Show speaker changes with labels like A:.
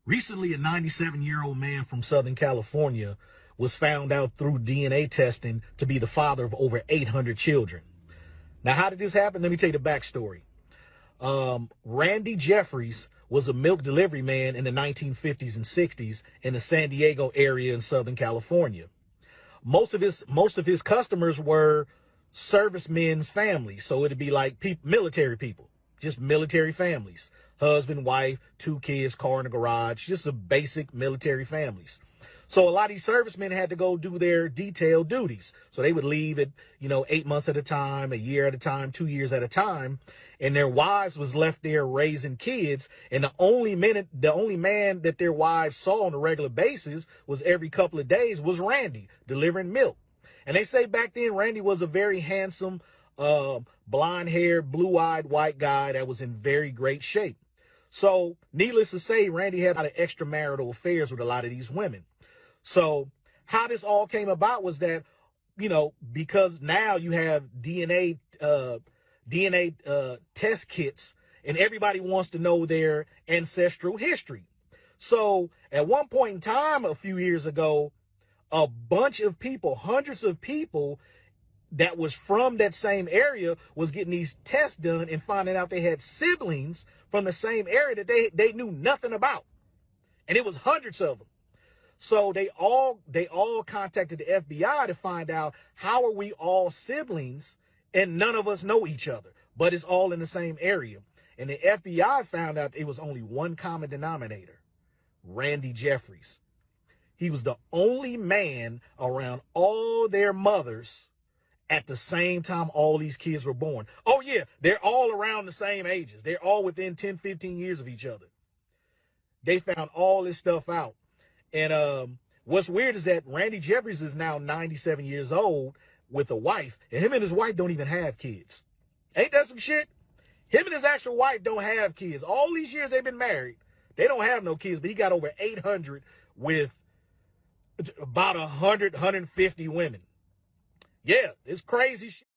A: Recently, a 97-year-old man from Southern California was found out through DNA testing to be the father of over 800 children. Now, how did this happen? Let me tell you the backstory. Randy Jeffries was a milk delivery man in the 1950s and 60s in the San Diego area in Southern California. Most of his customers were servicemen's families, so it'd be like military people, just military families, husband, wife, 2 kids, car in the garage, just a basic military families. So a lot of these servicemen had to go do their detail duties. So they would leave at, 8 months at a time, a year at a time, 2 years at a time. And their wives was left there raising kids. And the only man that their wives saw on a regular basis was every couple of days was Randy delivering milk. And they say back then, Randy was a very handsome, blonde-haired, blue-eyed white guy that was in very great shape. So needless to say, Randy had a lot of extramarital affairs with a lot of these women. So how this all came about was that, because now you have DNA test kits and everybody wants to know their ancestral history. So at one point in time, a few years ago, a bunch of people, hundreds of people that was from that same area was getting these tests done and finding out they had siblings from the same area that they knew nothing about. And it was hundreds of them. So they all contacted the FBI to find out, how are we all siblings and none of us know each other, but it's all in the same area. And the FBI found out it was only one common denominator: Randy Jeffries. He was the only man around all their mothers at the same time all these kids were born. Oh yeah, they're all around the same ages. They're all within 10, 15 years of each other. They found all this stuff out. And what's weird is that Randy Jeffries is now 97 years old with a wife, and him and his wife don't even have kids. Ain't that some shit? Him and his actual wife don't have kids. All these years they've been married, they don't have no kids, but he got over 800 with about 100, 150 women. Yeah, it's crazy shit.